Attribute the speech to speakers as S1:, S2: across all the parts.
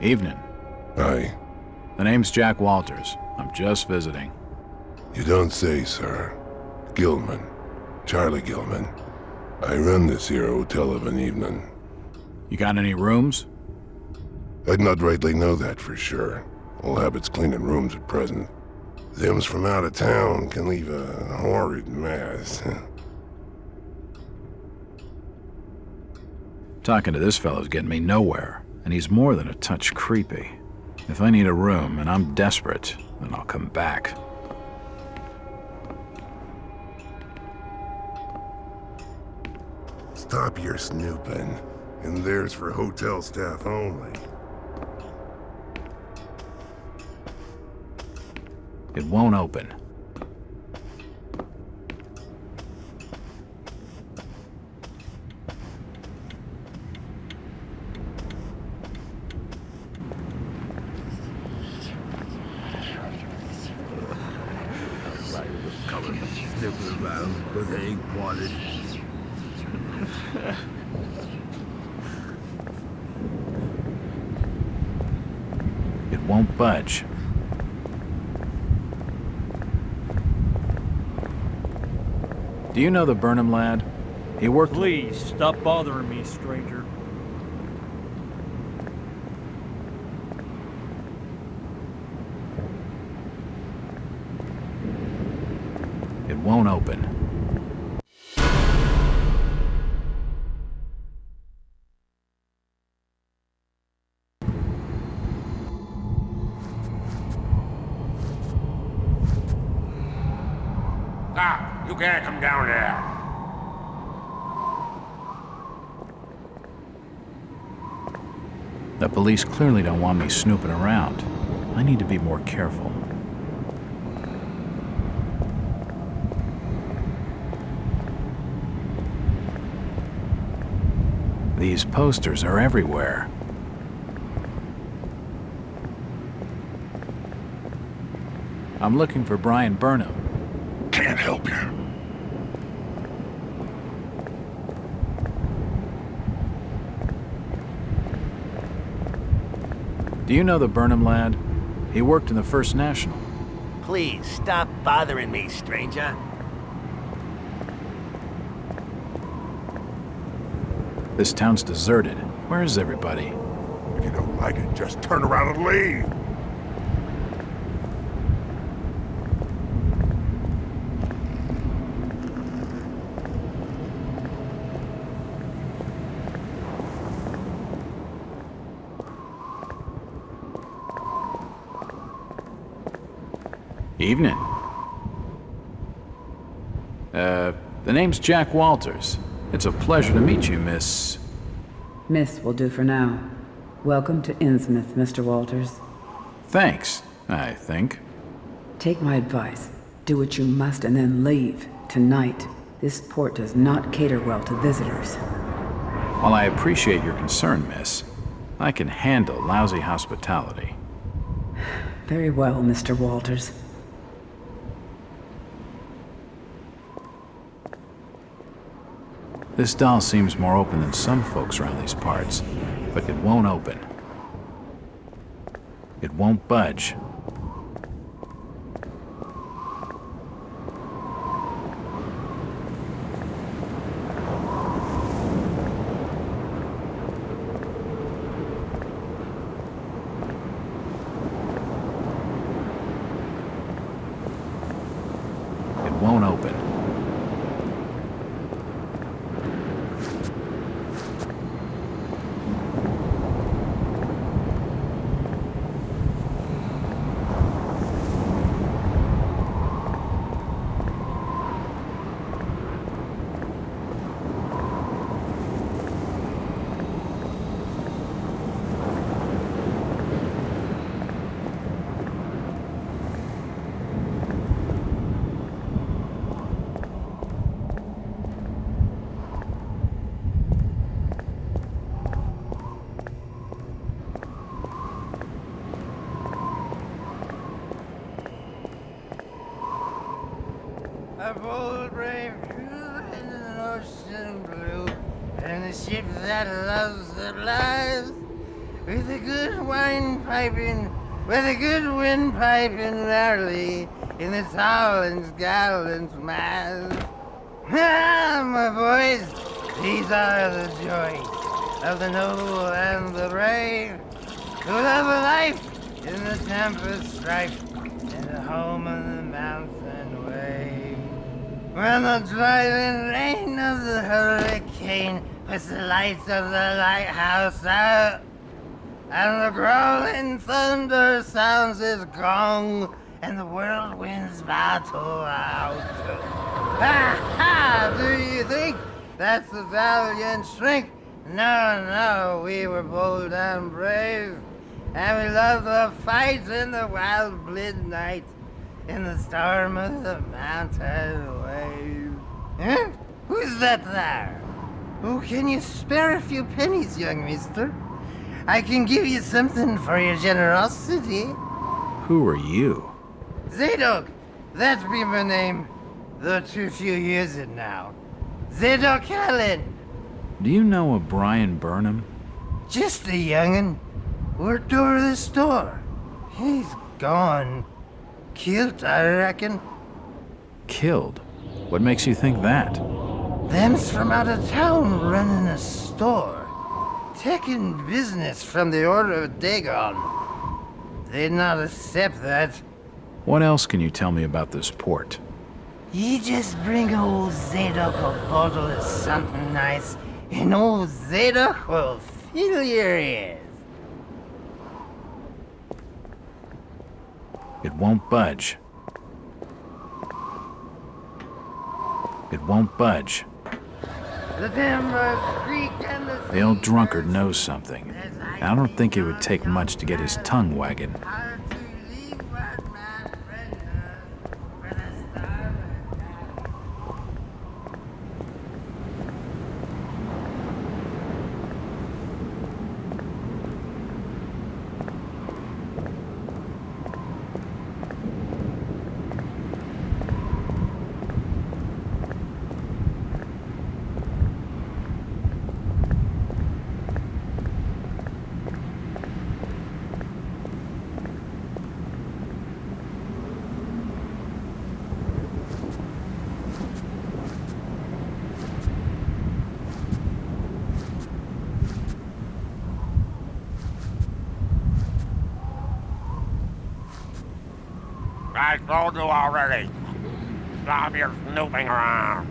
S1: Evening.
S2: Hi.
S1: The name's Jack Walters. I'm just visiting.
S2: You don't say, sir. Gilman. Charlie Gilman. I run this here hotel of an evening.
S1: You got any rooms?
S2: I'd not rightly know that for sure. All habits cleaning rooms at present. Them's from out of town can leave a horrid mess.
S1: Talking to this fellow's getting me nowhere, and he's more than a touch creepy. If I need a room and I'm desperate, then I'll come back.
S2: Stop your snooping. And there's for hotel staff only.
S1: It won't open.
S3: Sniffing around, but they ain't wanted.
S1: It won't budge. Do you know the Burnham lad? He worked...
S4: Please, stop bothering me, stranger.
S1: It won't open.
S5: Stop! You can't come down there!
S1: The police clearly don't want me snooping around. I need to be more careful. These posters are everywhere. I'm looking for Brian Burnham.
S2: Can't help you.
S1: Do you know the Burnham lad? He worked in the First National.
S6: Please, stop bothering me, stranger.
S1: This town's deserted. Where is everybody?
S2: If you don't like it, just turn around and leave.
S1: Evening. The name's Jack Walters. It's a pleasure to meet you, Miss...
S7: Miss will do for now. Welcome to Innsmouth, Mr. Walters.
S1: Thanks, I think.
S7: Take my advice. Do what you must and then leave. Tonight. This port does not cater well to visitors.
S1: While I appreciate your concern, miss, I can handle lousy hospitality.
S7: Very well, Mr. Walters.
S1: This doll seems more open than some folks around these parts, but it won't open. It won't budge. It won't open.
S8: A bold brave crew in an ocean blue, and a ship that loves the lives with a good wine piping, with a good windpipe in early, in the tall and gallant mass. Ah, my boys, these are the joys of the noble and the brave, who love a life in the tempest strife, in the home of the mountain wave. When the driving rain of the hurricane puts the lights of the lighthouse out, and the growling thunder sounds his gong, and the whirlwinds battle out. Ha ha! Do you think that's the valiant shrink? No, no, we were bold and brave, and we loved the fight in the wild midnight, in the storm of the mountain wave. Huh? Who's that there? Oh, can you spare a few pennies, young mister? I can give you something for your generosity.
S1: Who are you?
S8: Zadok, that be my name, though too few years it now. Zadok Allen,
S1: Do you know a Brian Burnham?
S8: just a young'un. Worked over the store. He's gone. Killed, I reckon.
S1: Killed? What makes you think that?
S8: Them's from out of town running a store. Taking business from the Order of Dagon. They'd not accept that.
S1: What else can you tell me about this port?
S8: You just bring old Zadok a bottle of something nice, and old Zadok will fill your ears.
S1: It won't budge. It won't budge.
S8: The timbers creak and
S1: The old drunkard knows something. I don't think it would take much to get his tongue wagging.
S8: hard to leave what my friend does for the starboard guy.
S5: I told you already. Stop your snooping around.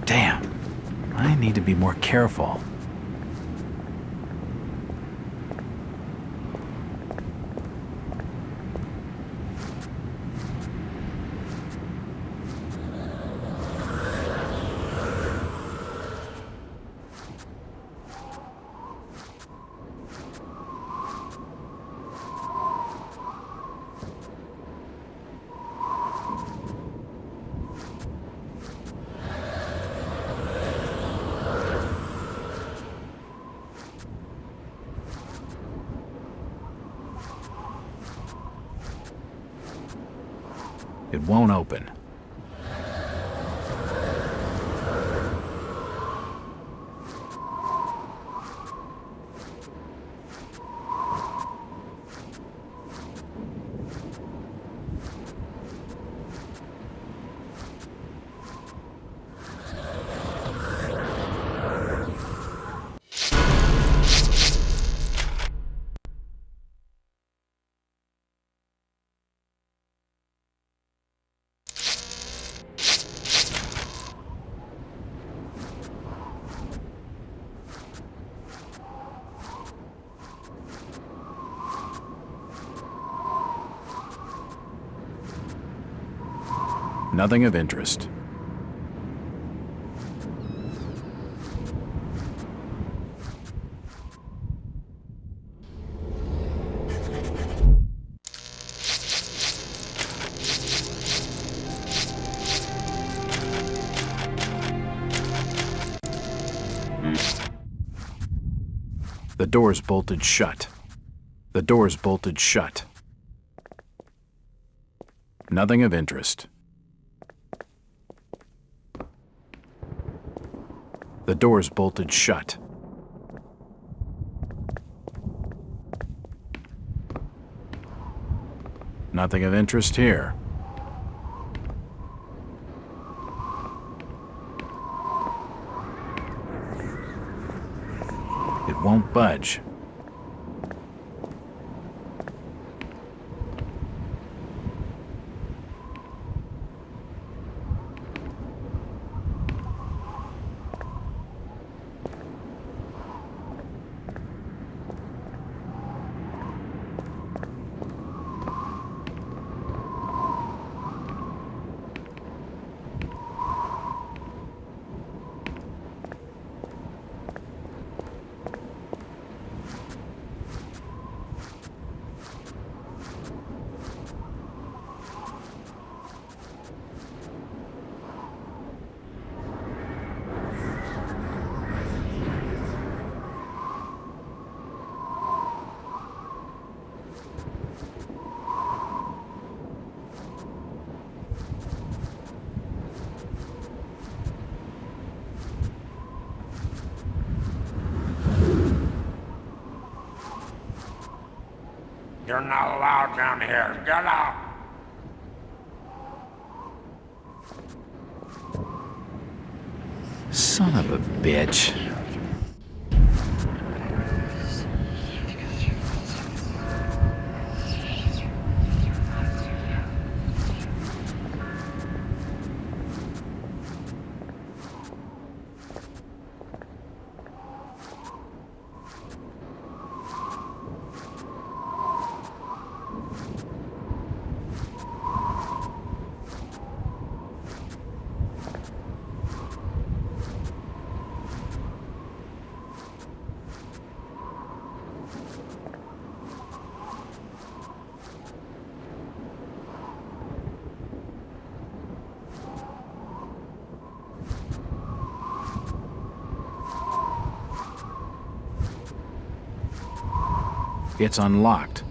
S1: Damn. I need to be more careful. It won't open. Nothing of interest. The door's bolted shut. The door's bolted shut. Nothing of interest. The door's bolted shut. Nothing of interest here. It won't budge.
S5: You're not allowed down here. Get out!
S1: Son of a bitch. It's unlocked.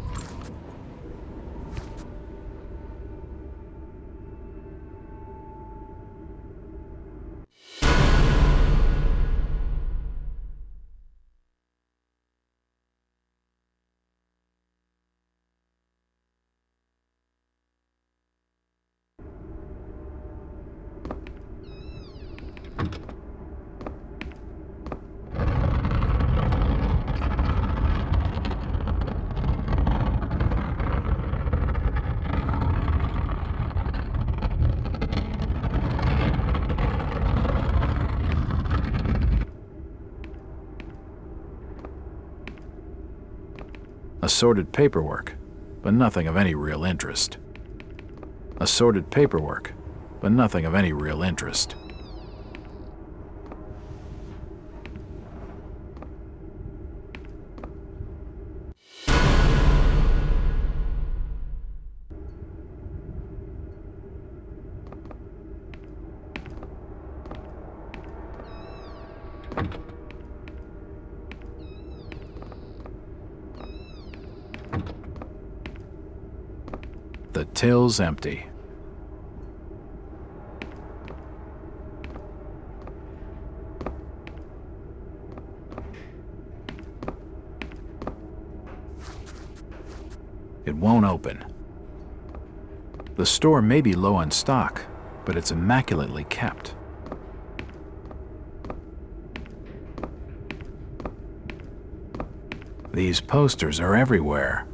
S1: Assorted paperwork, but nothing of any real interest. Assorted paperwork, but nothing of any real interest. The till's empty. It won't open. The store may be low on stock, but it's immaculately kept. These posters are everywhere.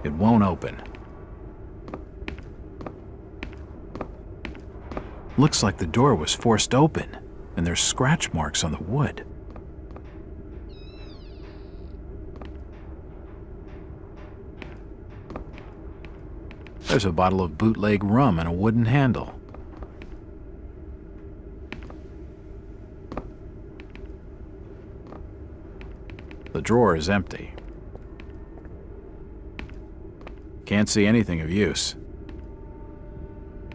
S1: It won't open. Looks like the door was forced open, and there's scratch marks on the wood. There's a bottle of bootleg rum and a wooden handle. The drawer is empty. Can't see anything of use.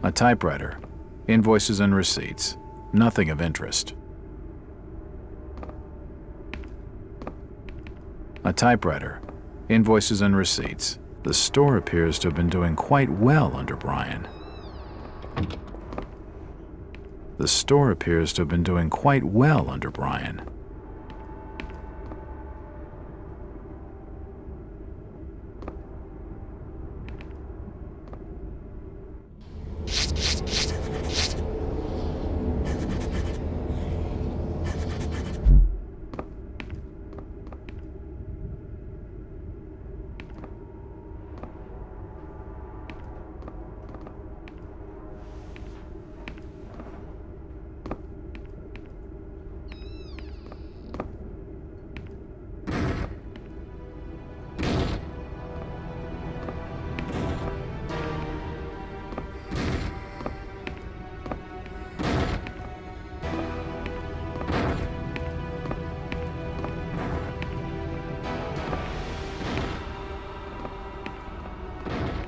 S1: A typewriter, invoices and receipts, nothing of interest. A typewriter, Invoices and receipts. The store appears to have been doing quite well under Brian. The store appears to have been doing quite well under Brian.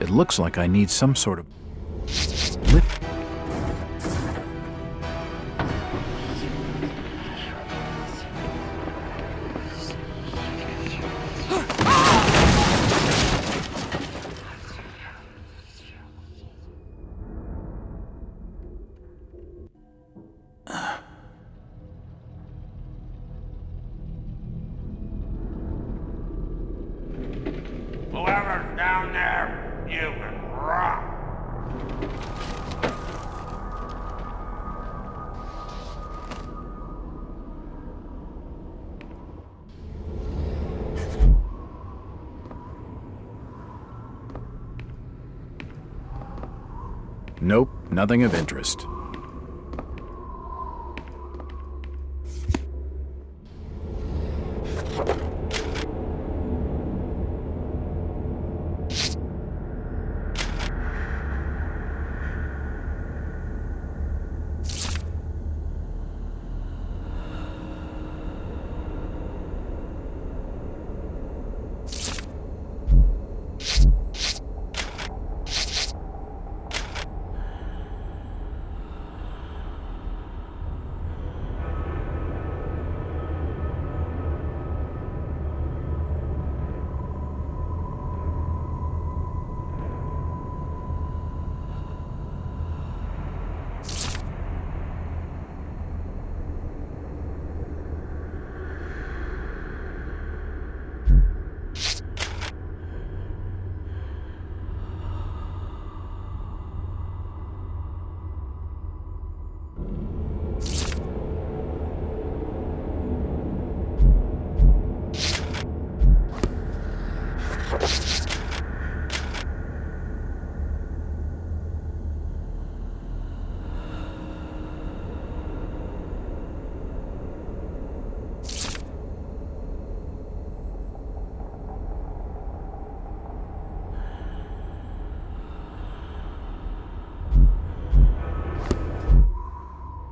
S1: It looks like I need some sort of lift.
S5: Whoever's down there, you can rock.
S1: Nope, nothing of interest.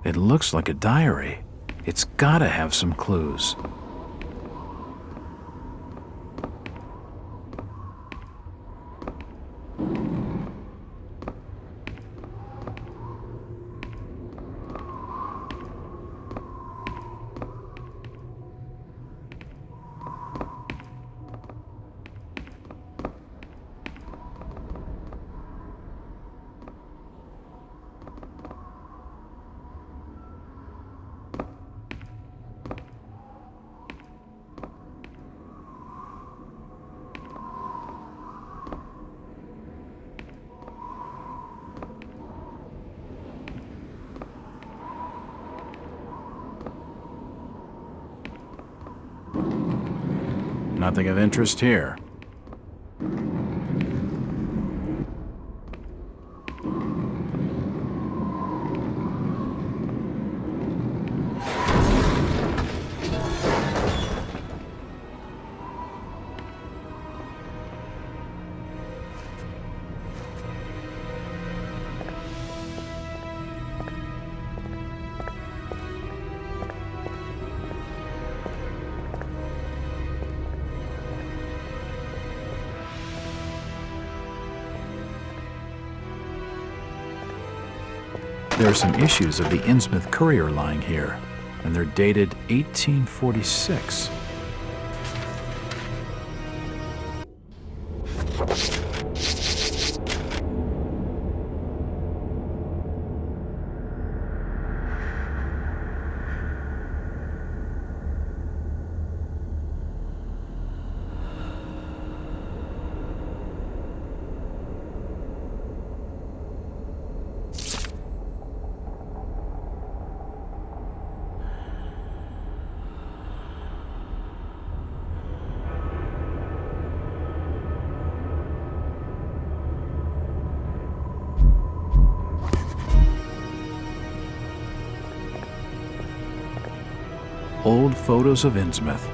S1: It looks like a diary. It's gotta have some clues. Nothing of interest here. There are some issues of the Innsmouth Courier lying here, and they're dated 1846. Old photos of Innsmouth.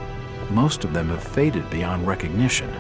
S1: Most of them have faded beyond recognition.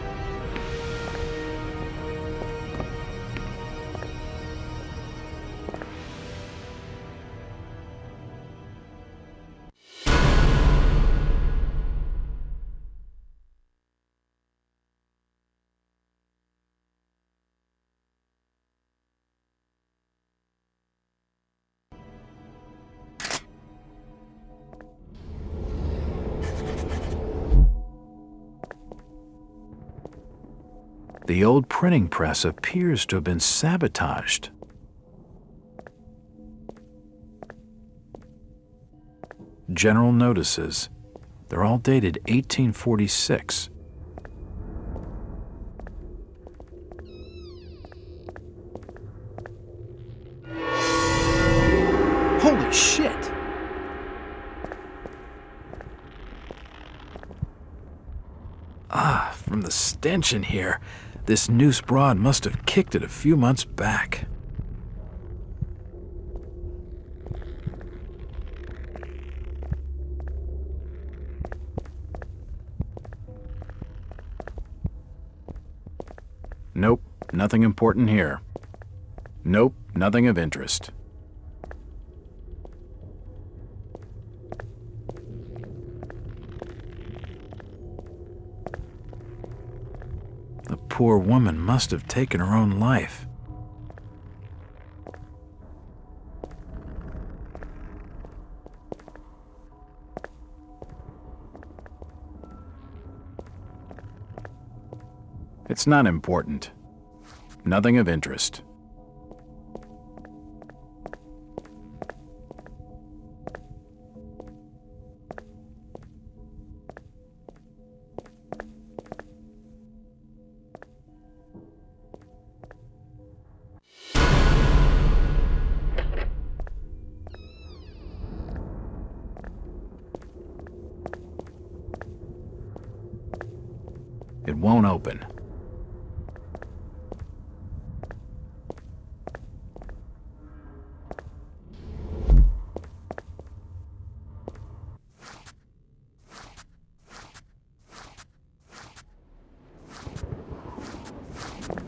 S1: The old printing press appears to have been sabotaged. General notices. They're all dated 1846. Holy shit! From the stench in here, this noose broad must have kicked it a few months back. Nope, nothing important here. Nope, nothing of interest. The poor woman must have taken her own life. It's not important. Nothing of interest. It won't open.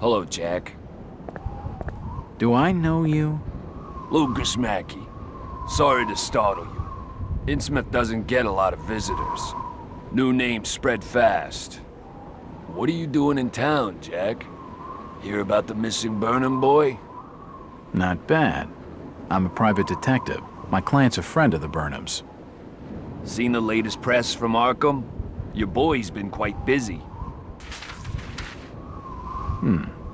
S9: Hello, Jack.
S1: Do I know you?
S9: Lucas Mackey. Sorry to startle you. Innsmouth doesn't get a lot of visitors. New names spread fast. What are you doing in town, Jack? Hear about the missing Burnham boy?
S1: Not bad. I'm a private detective. My client's a friend of the Burnhams.
S9: Seen the latest press from Arkham? Your boy's been quite busy.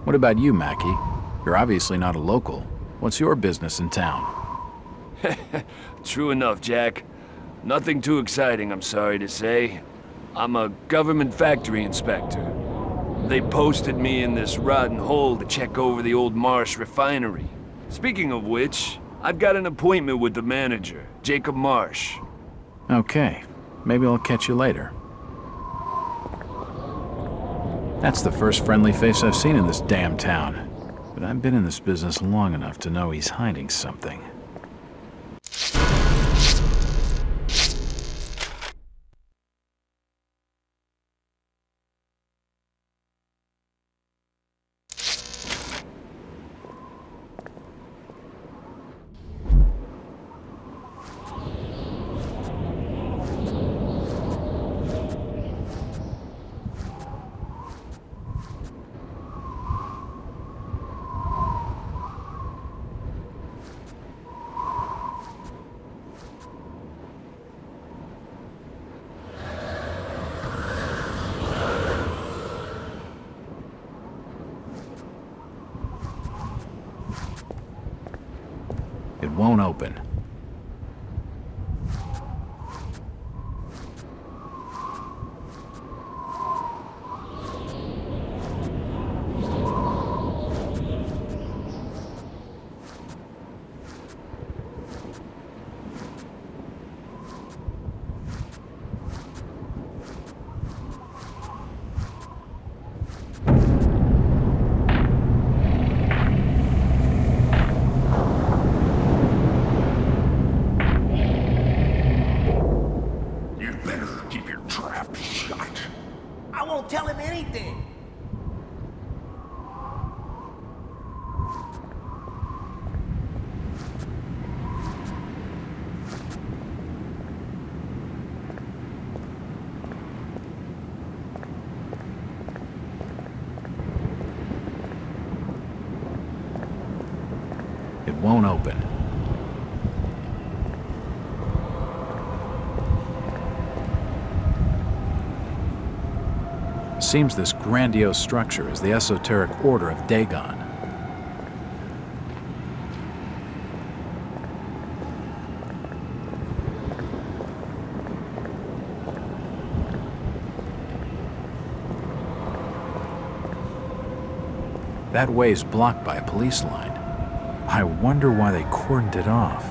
S1: What about you, Mackie? You're obviously not a local. What's your business in town?
S9: True enough, Jack. Nothing too exciting, I'm sorry to say. I'm a government factory inspector. They posted me in this rotten hole to check over the old Marsh refinery. Speaking of which, I've got an appointment with the manager, Jacob Marsh.
S1: Okay, maybe I'll catch you later. That's the first friendly face I've seen in this damn town. But I've been in this business long enough to know he's hiding something. It won't open. won't open. Seems this grandiose structure is the esoteric order of Dagon. That way's blocked by a police line. I wonder why they cordoned it off.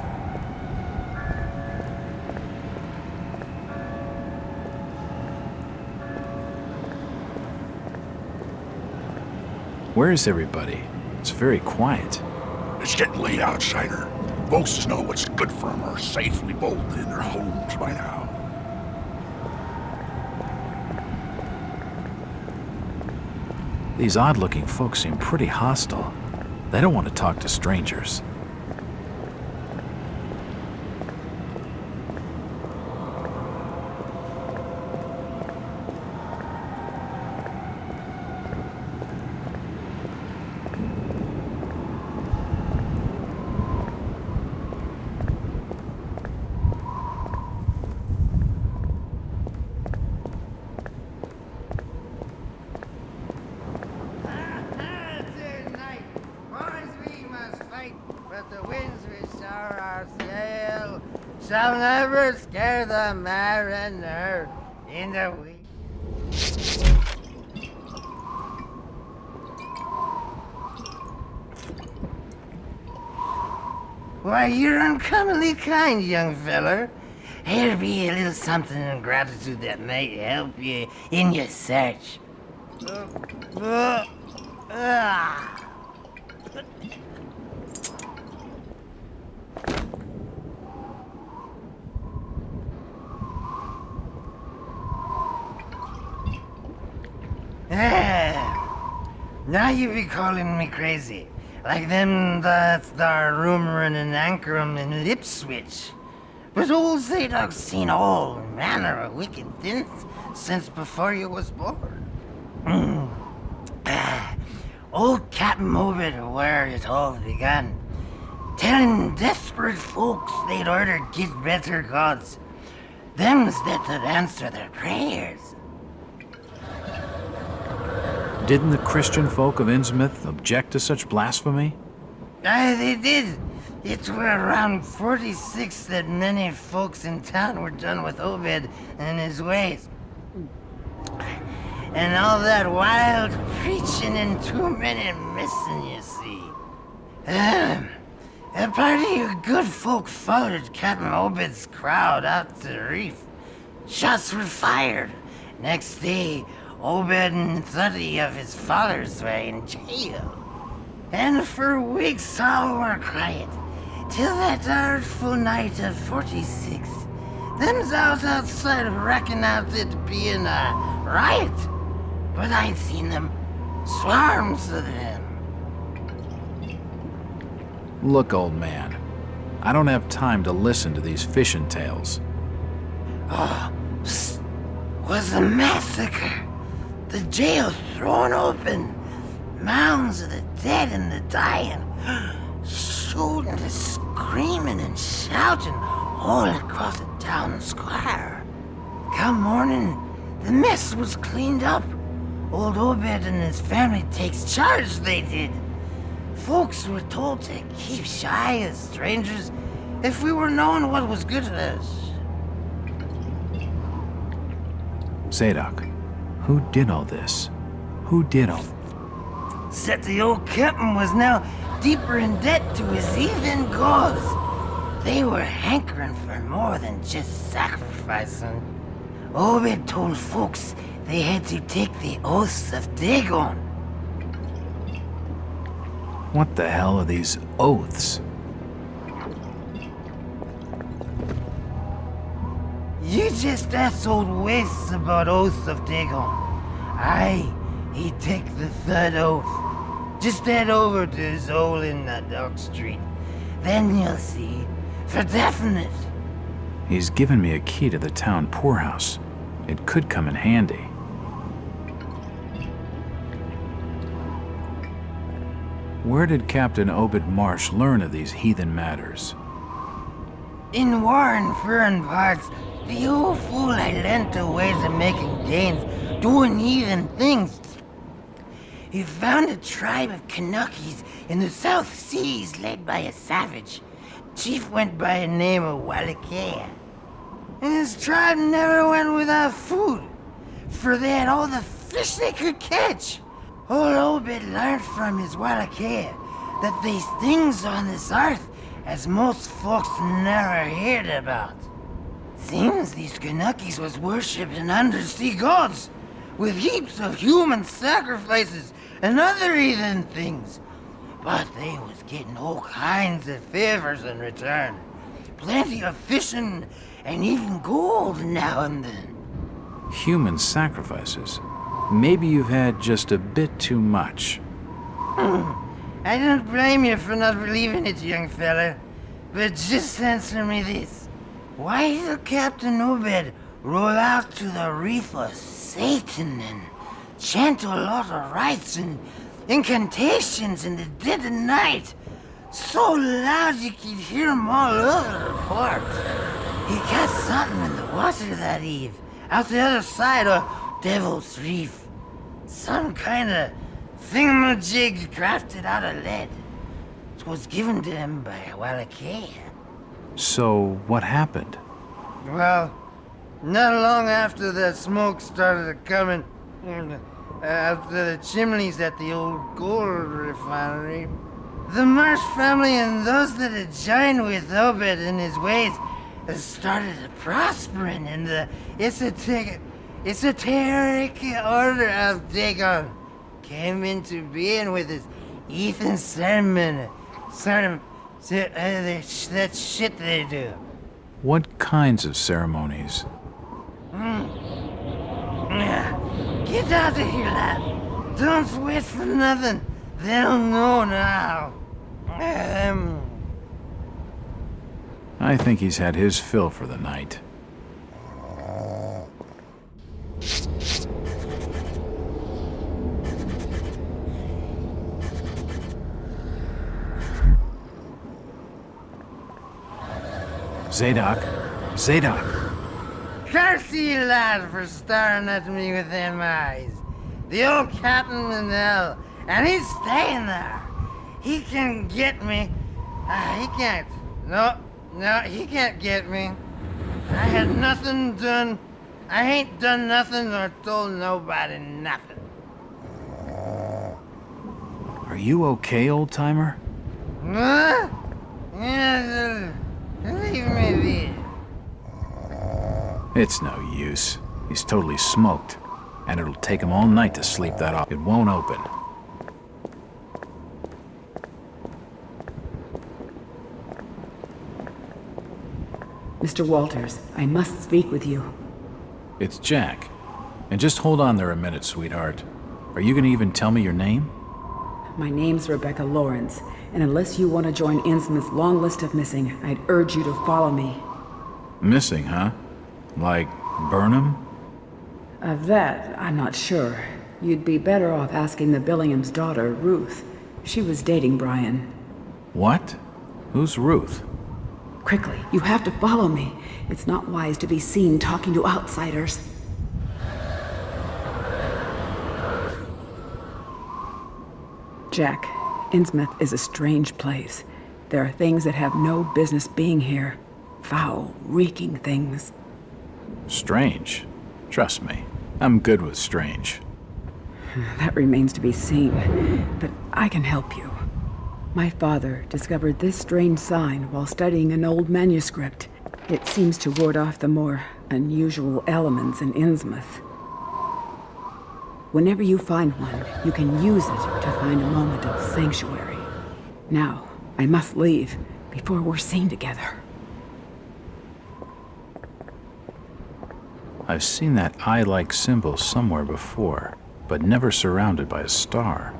S1: Where is everybody? It's very quiet.
S10: It's getting late, outsider. Folks know what's good for them are safely bolted in their homes by now.
S1: These odd-looking folks seem pretty hostile. They don't want to talk to strangers.
S8: Shall never scare the mariner in the week. Why, you're uncommonly kind, young feller. Here'll be a little something in gratitude that might help you in your search. Now you be calling me crazy. Like them that's there rumoring in Ankrum and Ipswich. But old Zadok's seen all manner of wicked things since before you was born. Old Captain Obed where it all began. Telling desperate folks they'd order get better gods. Them's that would answer their prayers.
S1: Didn't the Christian folk of Innsmouth object to such blasphemy?
S8: Aye, they did. It were around 46 that many folks in town were done with Obed and his ways. And all that wild preaching and too many missing, you see. A party of good folk followed Captain Obed's crowd out to the reef. Shots were fired. Next day, Obed and 30 of his followers were in jail. And for weeks all were quiet, till that artful night of 46. Them's out outside reckoned out it being a riot. But I'd seen them, swarms of them.
S1: Look, old man, I don't have time to listen to these fishing tales.
S8: Oh, was a massacre. The jail thrown open. Mounds of the dead and the dying. Shooting and screaming and shouting all across the town square. Come morning, the mess was cleaned up. Old Obed and his family takes charge, they did. Folks were told to keep shy as strangers if we were knowing what was good for us.
S1: Zadok, who did all this? Who did all...
S8: Said the old captain was now deeper in debt to his heathen gods. They were hankering for more than just sacrificing. Obed told folks they had to take the oaths of Dagon.
S1: What the hell are these oaths?
S8: You just asked old Wes about oaths of Dagon. Aye, he take the third oath. Just head over to his hole in the Dock Street. Then you'll see, for definite.
S1: He's given me a key to the town poorhouse. It could come in handy. Where did Captain Obed Marsh learn of these heathen matters?
S8: In war and foreign parts, the old fool I learned the ways of making gains, doing heathen things. He found a tribe of Kanakis in the South Seas led by a savage. Chief went by a name of Wallachia. And his tribe never went without food, for they had all the fish they could catch. Old Obed learned from his Wallachia that these things on this earth as most folks never heard about. Seems these Kanakis was worshipping undersea gods, with heaps of human sacrifices and other heathen things. But they was getting all kinds of favors in return. Plenty of fishing and even gold now and then.
S1: Human sacrifices? Maybe you've had just a bit too much.
S8: I don't blame you for not believing it, young fella. But just answer me this. Why did Captain Obed roll out to the reef of Satan and chant a lot of rites and incantations in the dead of night? So loud you could hear 'em all over the port. He caught something in the water that eve, out the other side of Devil's Reef. Some kind of thingamajig crafted out of lead. It was given to him by Wallachia.
S1: So, what happened?
S8: Well, not long after that smoke started coming out the chimneys at the old gold refinery, the Marsh family and those that had joined with Obed in his ways started prospering in the esoteric order of Dagon. Came into being with his Ethan sermon. That shit they do.
S1: What kinds of ceremonies?
S8: Get out of here, lad. Don't wait for nothing. They'll know now.
S1: I think he's had his fill for the night. Zadok! Zadok!
S8: Curse you, lad, for staring at me with them eyes. The old Captain Manel, and he's staying there. He can get me. He can't. No, he can't get me. I had nothing done. I ain't done nothing or told nobody nothing.
S1: Are you okay, old-timer?
S8: Huh? Yeah, leave me be.
S1: It's no use. He's totally smoked. And it'll take him all night to sleep that off. It won't open.
S7: Mr. Walters, I must speak with you.
S1: It's Jack. And just hold on there a minute, sweetheart. Are you gonna even tell me your name?
S7: My name's Rebecca Lawrence, and unless you want to join Innsmouth's long list of missing, I'd urge you to follow me.
S1: Missing, huh? Like Burnham?
S7: Of that, I'm not sure. You'd be better off asking the Billingham's daughter, Ruth. She was dating Brian.
S1: What? Who's Ruth?
S7: Quickly, you have to follow me. It's not wise to be seen talking to outsiders. Jack, Innsmouth is a strange place. There are things that have no business being here. Foul, reeking things.
S1: Strange. Trust me, I'm good with strange.
S7: That remains to be seen, but I can help you. My father discovered this strange sign while studying an old manuscript. It seems to ward off the more unusual elements in Innsmouth. Whenever you find one, you can use it to find a moment of sanctuary. Now, I must leave before we're seen together.
S1: I've seen that eye-like symbol somewhere before, but never surrounded by a star.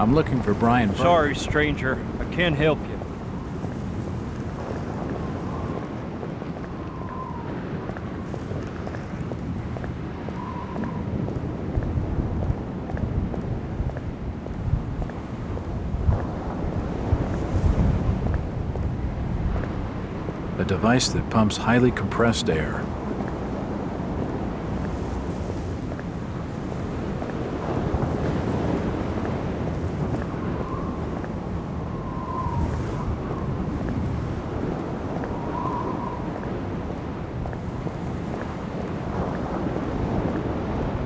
S1: I'm looking for Brian Burnham.
S4: Sorry, stranger. I can't help you.
S1: A device that pumps highly compressed air.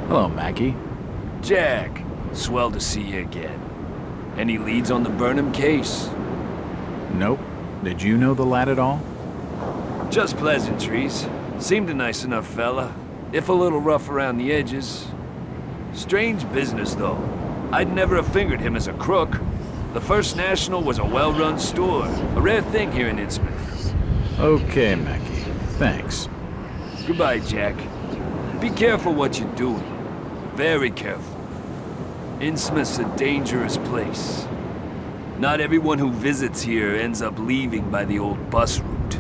S1: Hello, Mackie.
S9: Jack, swell to see you again. Any leads on the Burnham case?
S1: Nope. Did you know the lad at all?
S9: Just pleasantries. Seemed a nice enough fella, if a little rough around the edges. Strange business, though. I'd never have fingered him as a crook. The First National was a well-run store, a rare thing here in Innsmouth.
S1: Okay, Mackie. Thanks.
S9: Goodbye, Jack. Be careful what you're doing. Very careful. Innsmouth's a dangerous place. Not everyone who visits here ends up leaving by the old bus route.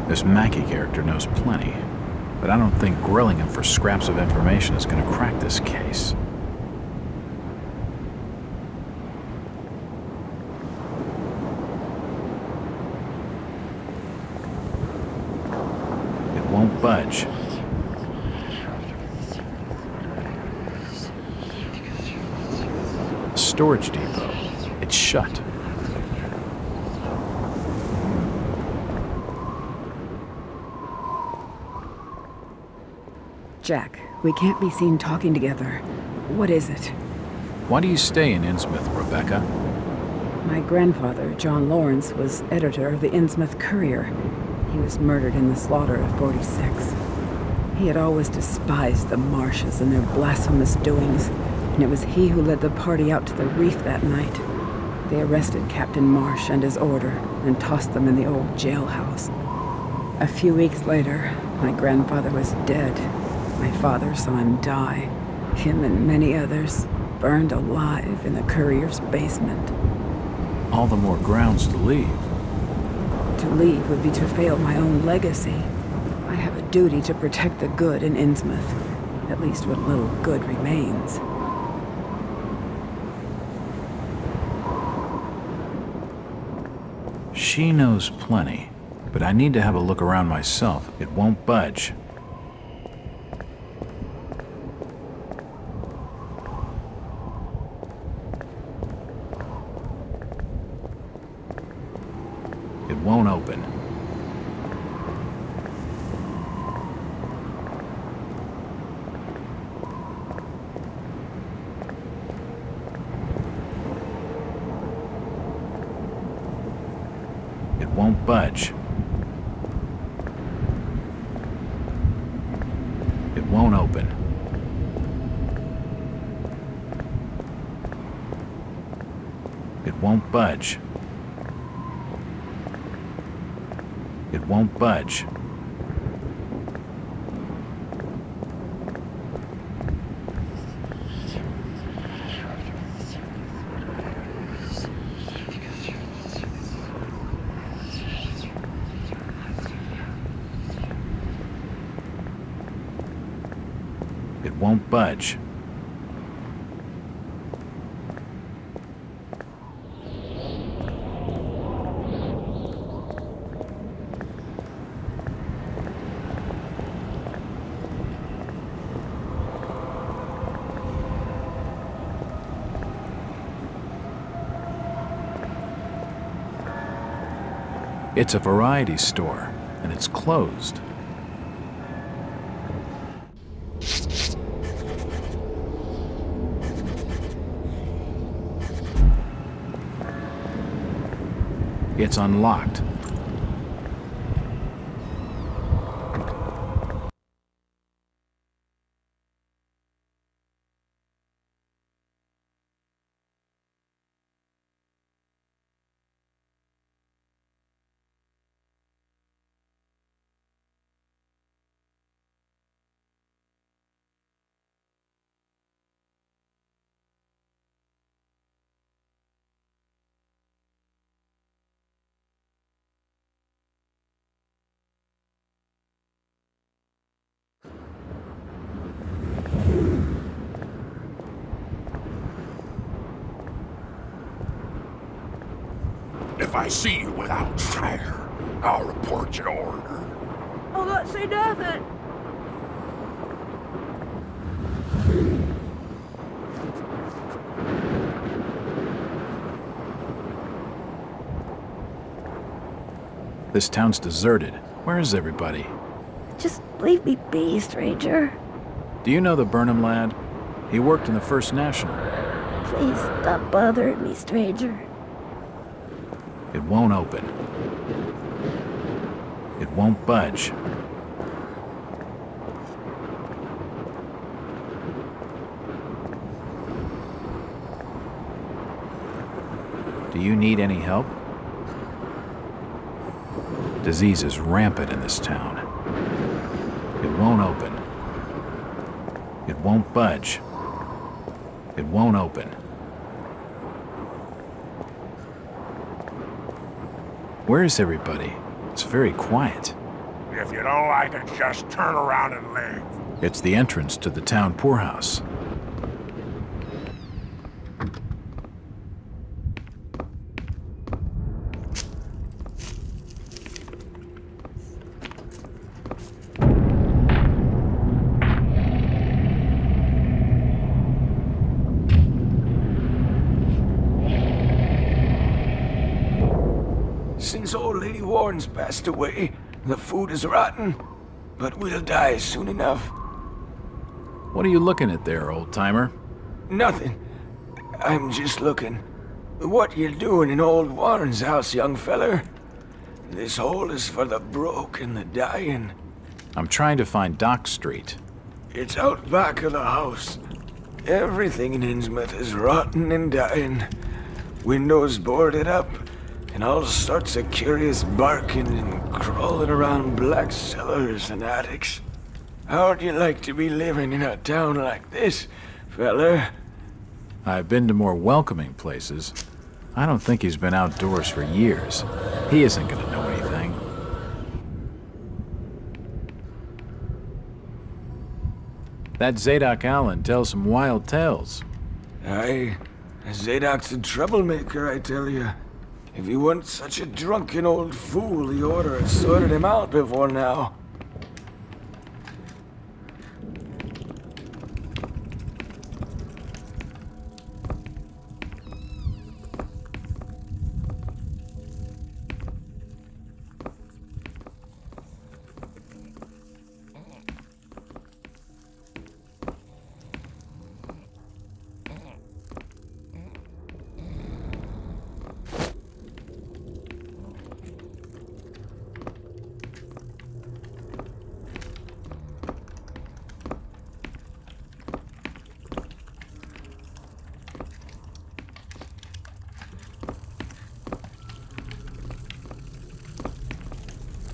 S1: This Mackie character knows plenty, but I don't think grilling him for scraps of information is going to crack this case. It won't budge. Storage depot. It's shut.
S7: Jack, we can't be seen talking together. What is it?
S1: Why do you stay in Innsmouth, Rebecca?
S7: My grandfather, John Lawrence, was editor of the Innsmouth Courier. He was murdered in the slaughter of 46. He had always despised the Marshes and their blasphemous doings, and it was he who led the party out to the reef that night. They arrested Captain Marsh and his order and tossed them in the old jailhouse. A few weeks later, my grandfather was dead. My father saw him die. Him and many others burned alive in the Courier's basement.
S1: All the more grounds to leave.
S7: To leave would be to fail my own legacy. I have a duty to protect the good in Innsmouth, at least what little good remains.
S1: She knows plenty, but I need to have a look around myself. It won't budge. It won't open. It won't budge. It won't open. It won't budge. It won't budge. It won't budge. It's a variety store, and it's closed. It's unlocked.
S10: If I see you with outsider, I'll report your order.
S11: I'll not say nothing.
S1: This town's deserted. Where is everybody?
S11: Just leave me be, stranger.
S1: Do you know the Burnham lad? He worked in the First National.
S11: Please stop bothering me, stranger.
S1: It won't open. It won't budge. Do you need any help? Disease is rampant in this town. It won't open. It won't budge. It won't open. Where is everybody? It's very quiet.
S10: If you don't like it, just turn around and leave.
S1: It's the entrance to the town poorhouse.
S12: Since old Lady Warren's passed away, the food is rotten, but we'll die soon enough.
S1: What are you looking at there, old-timer?
S12: Nothing. I'm just looking. What you doing in old Warren's house, young feller? This hole is for the broke and the dying.
S1: I'm trying to find Dock Street.
S12: It's out back of the house. Everything in Innsmouth is rotten and dying. Windows boarded up, and all sorts of curious barking and crawling around black cellars and attics. How'd you like to be living in a town like this, feller?
S1: I've been to more welcoming places. I don't think he's been outdoors for years. He isn't gonna know anything. That Zadok Allen tells some wild tales.
S12: Aye, Zadok's a troublemaker, I tell you. If he weren't such a drunken old fool, the order had sorted him out before now.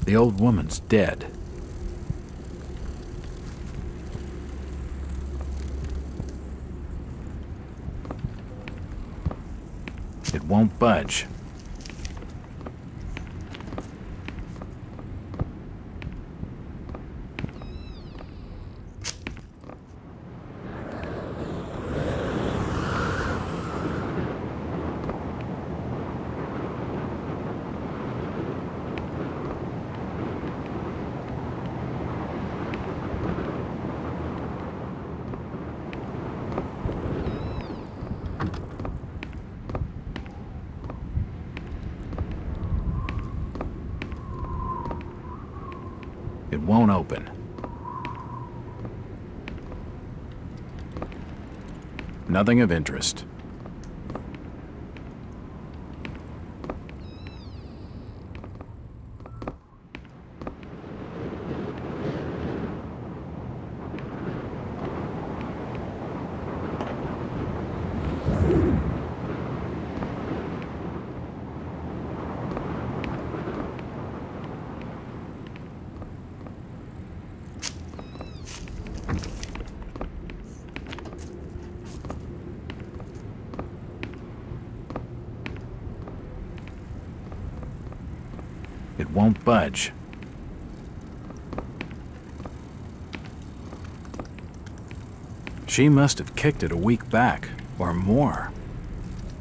S1: The old woman's dead. It won't budge. It won't open. Nothing of interest. It won't budge. She must have kicked it a week back, or more.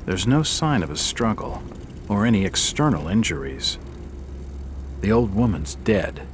S1: There's no sign of a struggle. or any external injuries. The old woman's dead.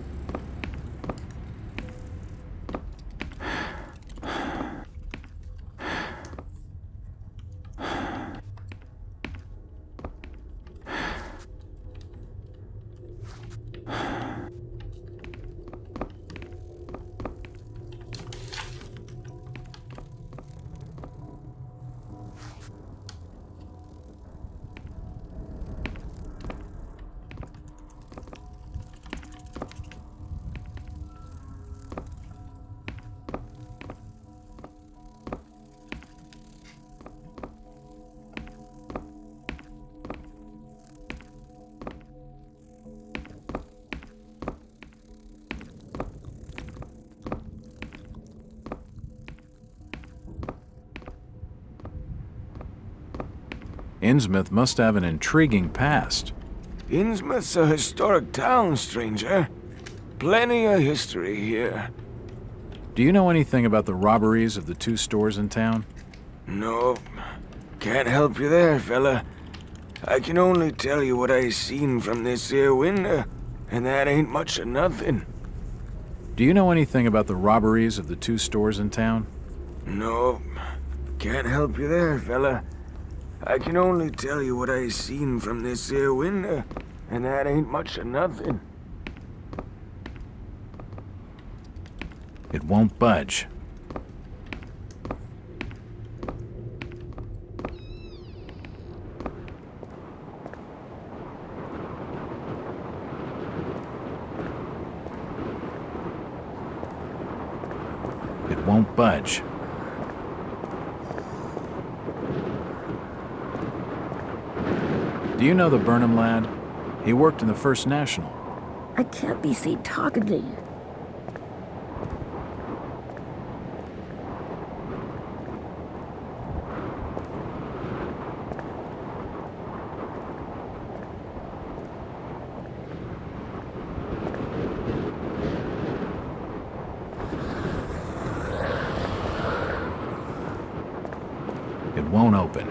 S1: Innsmouth must have an intriguing past.
S12: Innsmouth's a historic town, stranger. Plenty of history here.
S1: Do you know anything about the robberies of the 2 stores in town?
S12: No, can't help you there, fella. I can only tell you what I seen from this here window, and that ain't much of nothing.
S1: Do you know anything about the robberies of the 2 stores in town?
S12: No, can't help you there, fella. I can only tell you what I seen from this here window, and that ain't much of nothing.
S1: It won't budge. It won't budge. Do you know the Burnham lad? He worked in the First National.
S11: I can't be seen talking to you.
S1: It won't open.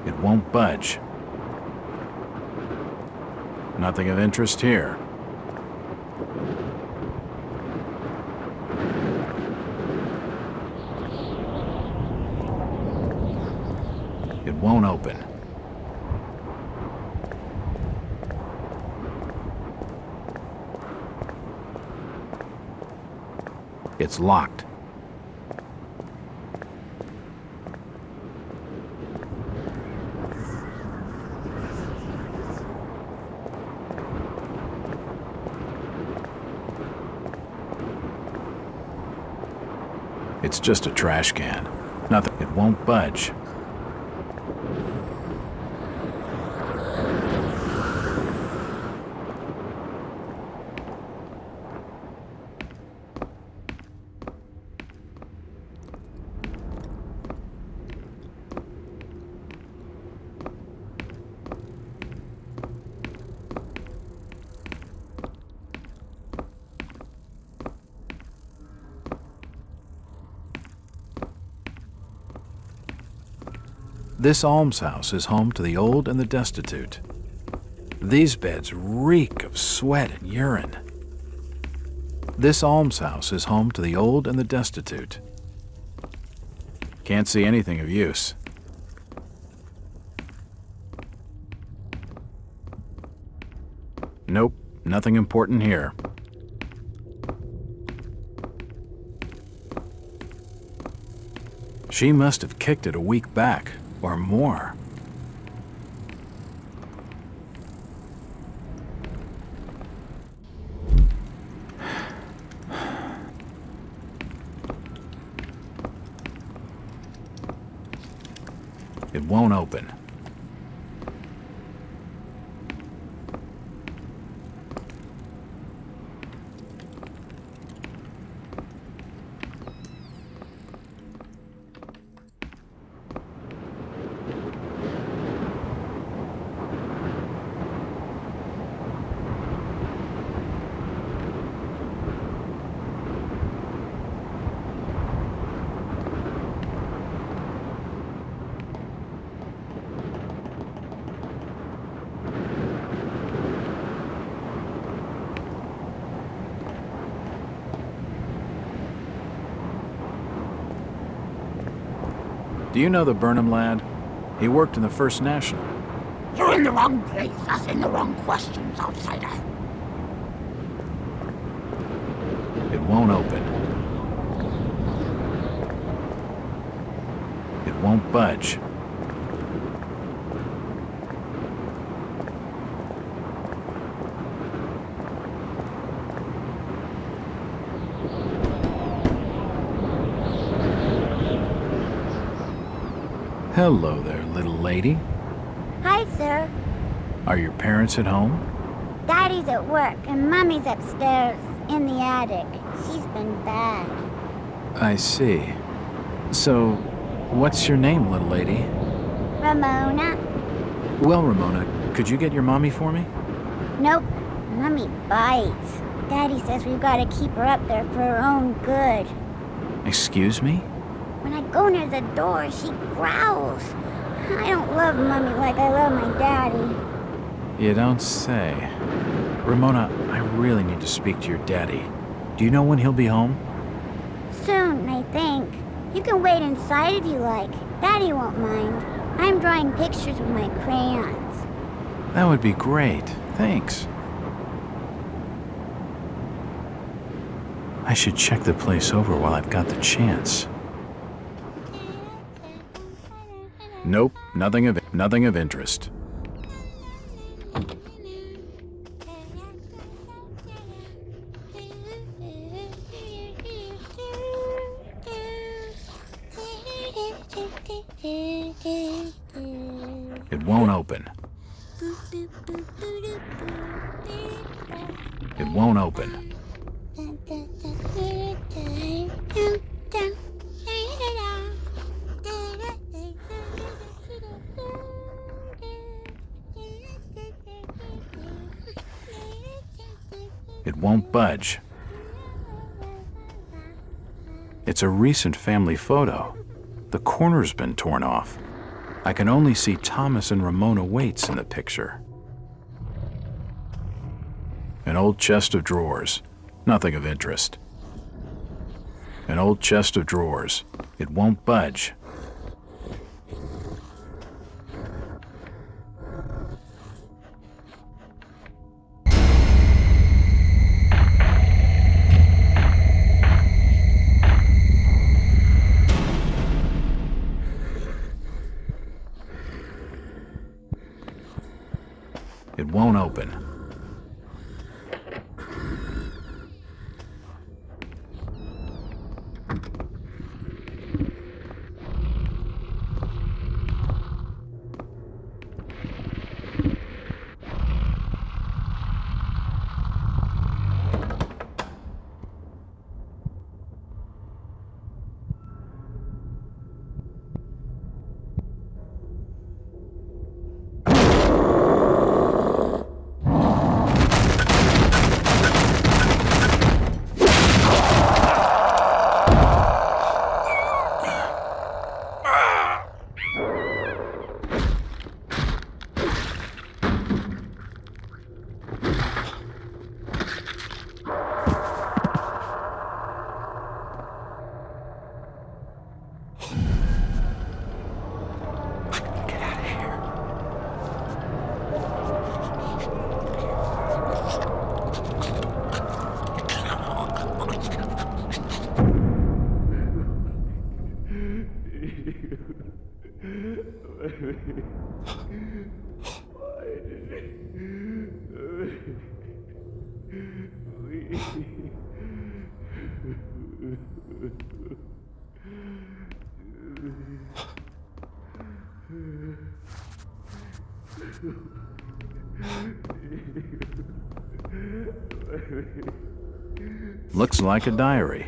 S1: It won't budge. Nothing of interest here. It won't open. It's locked. It's just a trash can. Nothing. It won't budge. This almshouse is home to the old and the destitute. These beds reek of sweat and urine. This almshouse is home to the old and the destitute. Can't see anything of use. Nope, nothing important here. She must have kicked it a week back, or more. It won't open. Do you know the Burnham lad? He worked in the First National.
S11: You're in the wrong place, asking the wrong questions, outsider.
S1: It won't open. It won't budge. Hello there, little lady.
S13: Hi, sir.
S1: Are your parents at home?
S13: Daddy's at work and Mummy's upstairs in the attic. She's been bad.
S1: I see. So, what's your name, little lady?
S13: Ramona?
S1: Well, Ramona, could you get your mommy for me?
S13: Nope. Mummy bites. Daddy says we've got to keep her up there for her own good.
S1: Excuse me?
S13: When I go near the door, she growls. I don't love Mummy like I love my daddy.
S1: You don't say. Ramona, I really need to speak to your daddy. Do you know when he'll be home?
S13: Soon, I think. You can wait inside if you like. Daddy won't mind. I'm drawing pictures with my crayons.
S1: That would be great. Thanks. I should check the place over while I've got the chance. Nope, nothing of interest. It won't open. It won't open. It won't budge. It's a recent family photo. The corner's been torn off. I can only see Thomas and Ramona Waits in the picture. An old chest of drawers. Nothing of interest. An old chest of drawers. It won't budge. It won't open. Looks like a diary.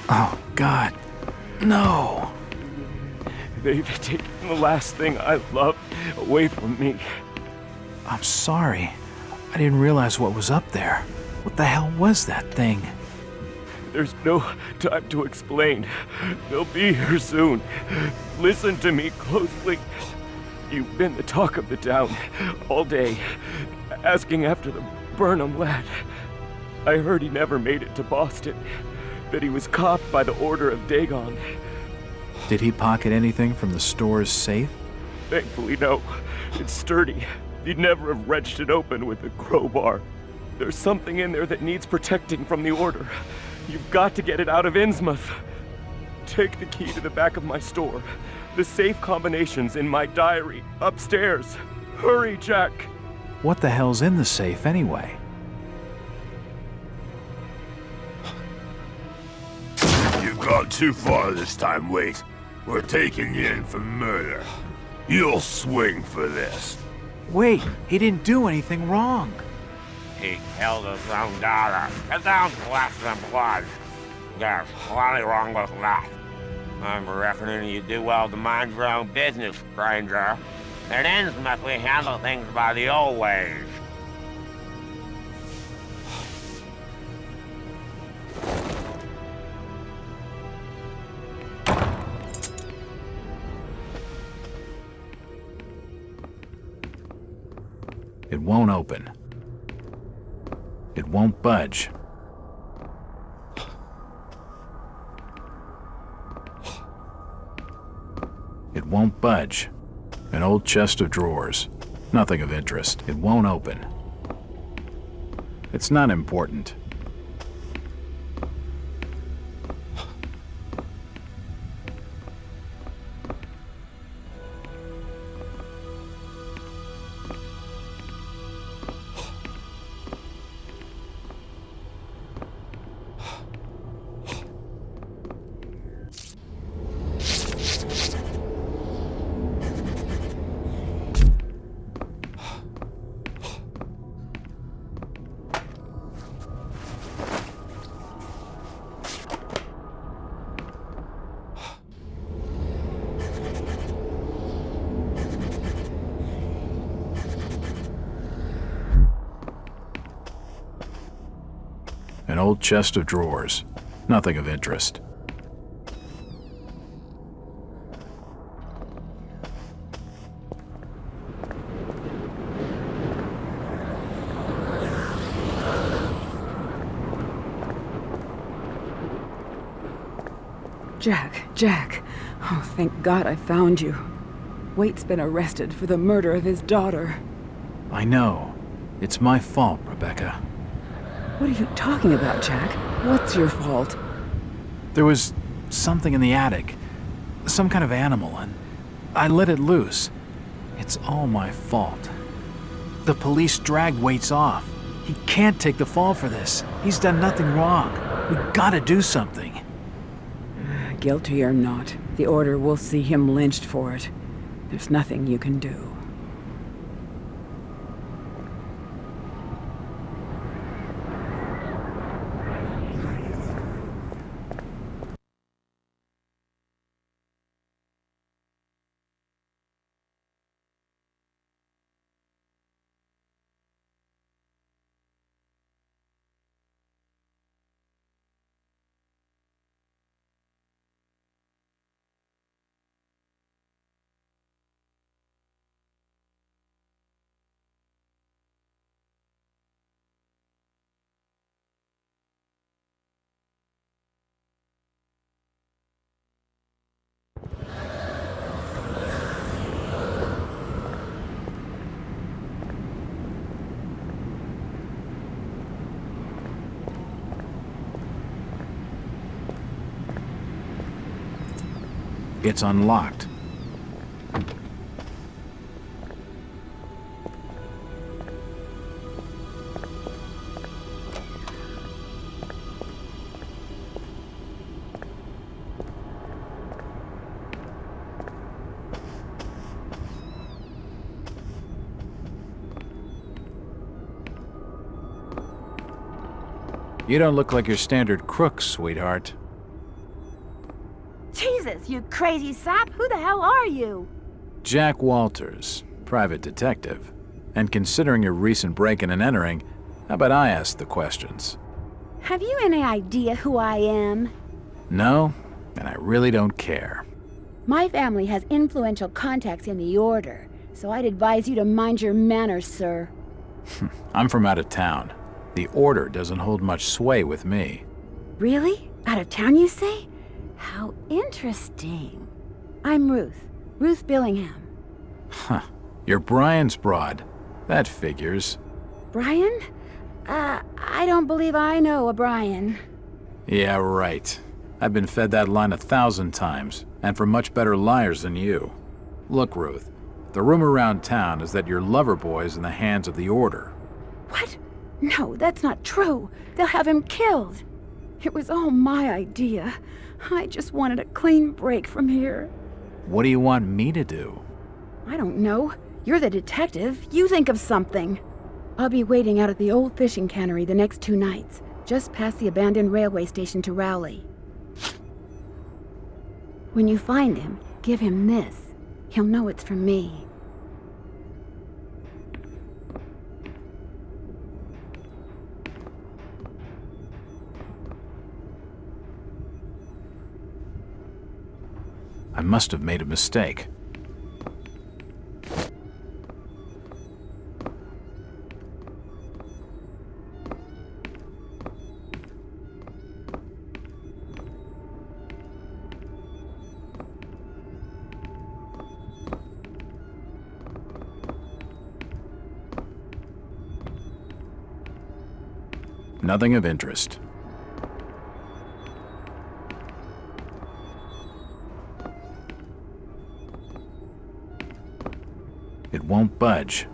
S1: Oh, God. No.
S4: They've taken the last thing I loved away from me.
S1: I'm sorry. I didn't realize what was up there. What the hell was that thing?
S4: There's no time to explain. They'll be here soon. Listen to me closely. You've been the talk of the town all day, asking after the Burnham lad. I heard he never made it to Boston, that he was copped by the order of Dagon.
S1: Did he pocket anything from the store's safe?
S4: Thankfully, no. It's sturdy. He'd never have wrenched it open with a crowbar. There's something in there that needs protecting from the order. You've got to get it out of Innsmouth. Take the key to the back of my store. The safe combination's in my diary, upstairs. Hurry, Jack!
S1: What the hell's in the safe anyway?
S3: You've gone too far this time, Wait. We're taking you in for murder. You'll swing for this.
S1: Wait, he didn't do anything wrong.
S5: He killed his own daughter. It sounds less than blood. There's plenty wrong with that. I'm reckoning you do well to mind your own business, stranger. At Innsmouth, we handle things by the old ways.
S1: It won't open. It won't budge. It won't budge. An old chest of drawers. Nothing of interest. It won't open. It's not important. An old chest of drawers. Nothing of interest.
S7: Jack. Oh, thank God I found you. Waite's been arrested for the murder of his daughter.
S1: I know. It's my fault, Rebecca.
S7: What are you talking about, Jack? What's your fault?
S1: There was something in the attic. Some kind of animal, and I let it loose. It's all my fault. The police dragged Waits off. He can't take the fall for this. He's done nothing wrong. We gotta do something.
S7: Guilty or not, the order will see him lynched for it. There's nothing you can do.
S1: It's unlocked. You don't look like your standard crook, sweetheart.
S14: Jesus, you crazy sap! Who the hell are you?
S1: Jack Walters, private detective. And considering your recent break-in and entering, how about I ask the questions?
S14: Have you any idea who I am?
S1: No, and I really don't care.
S14: My family has influential contacts in the Order, so I'd advise you to mind your manners, sir.
S1: I'm from out of town. The Order doesn't hold much sway with me.
S14: Really? Out of town, you say? How interesting. I'm Ruth. Ruth Billingham.
S1: Huh. You're Brian's broad. That figures.
S14: Brian? I don't believe I know a Brian.
S1: Yeah, right. I've been fed that line 1,000 times, and from much better liars than you. Look, Ruth, the rumor around town is that your lover boy's in the hands of the Order.
S14: What? No, that's not true. They'll have him killed. It was all my idea. I just wanted a clean break from here.
S1: What do you want me to do?
S14: I don't know. You're the detective. You think of something. I'll be waiting out at the old fishing cannery the next 2 nights, just past the abandoned railway station to Rowley. When you find him, give him this. He'll know it's from me.
S1: I must have made a mistake. Nothing of interest. It won't budge.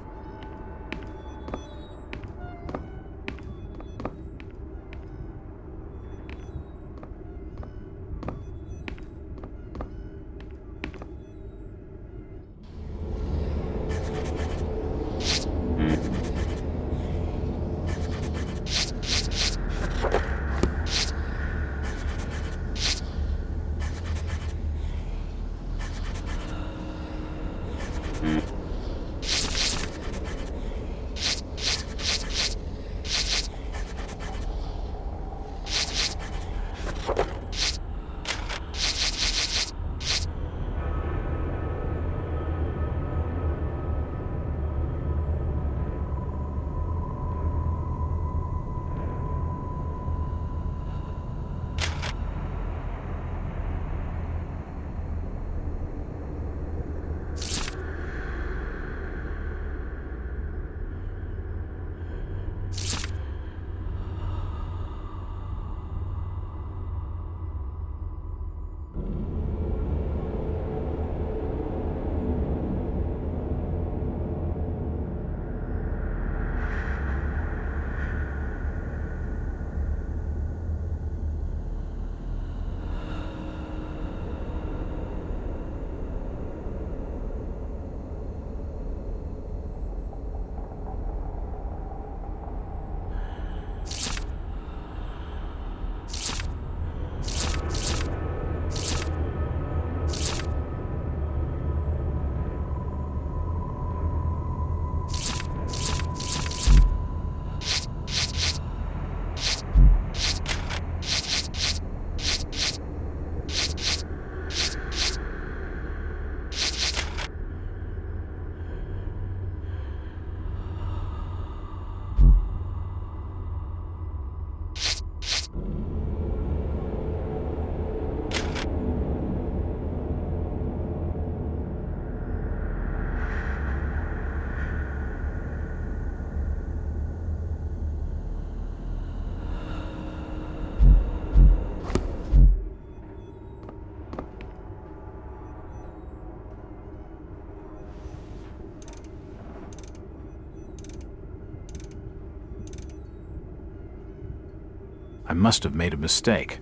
S1: I must have made a mistake.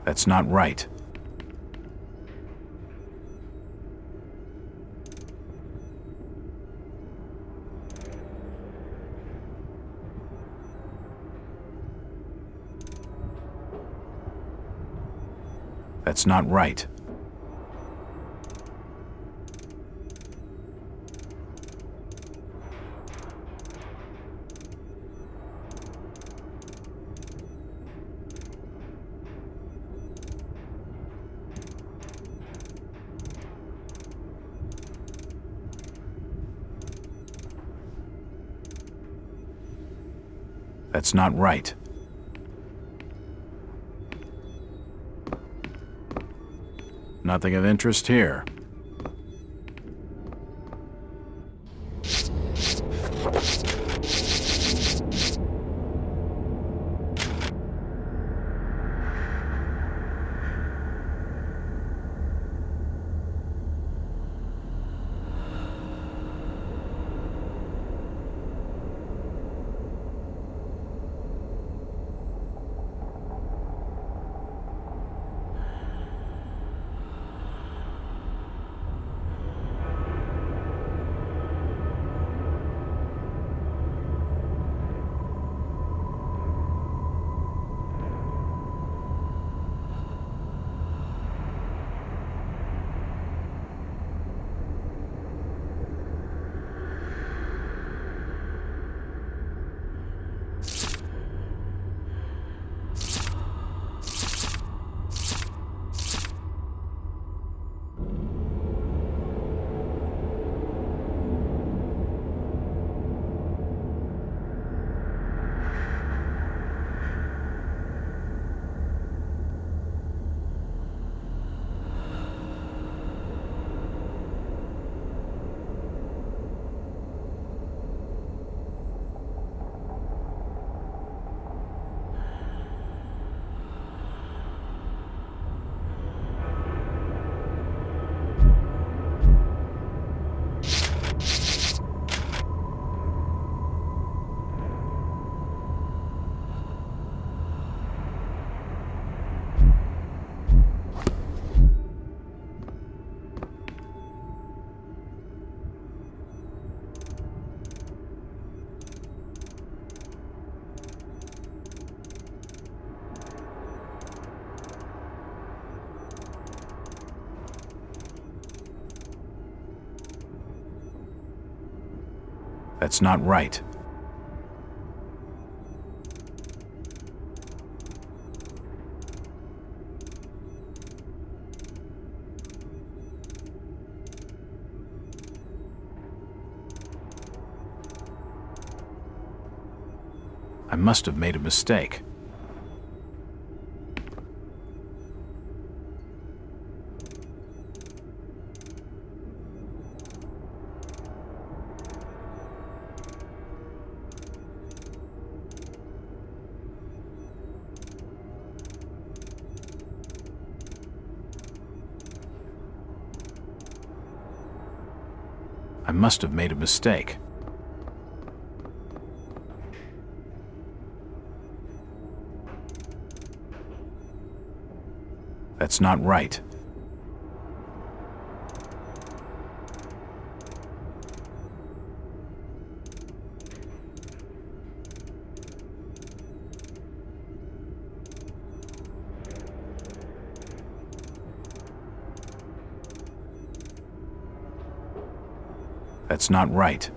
S1: That's not right. That's not right. That's not right. Nothing of interest here. That's not right. I must have made a mistake. I must have made a mistake. That's not right. That's not right.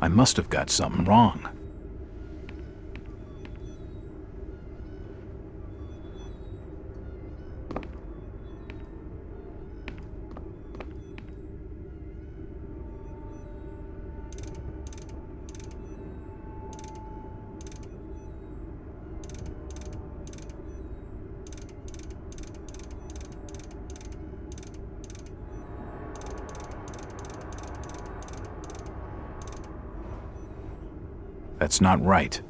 S1: I must have got something wrong. That's not right.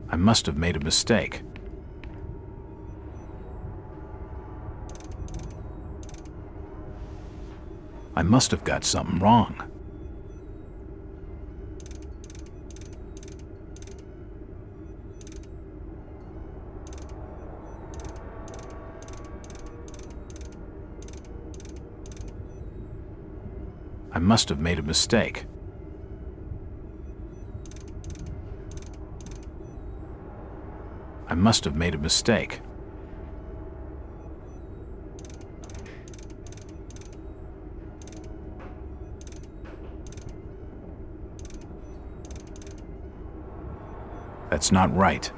S1: I must have made a mistake. I must have got something wrong. I must have made a mistake. I must have made a mistake. That's not right.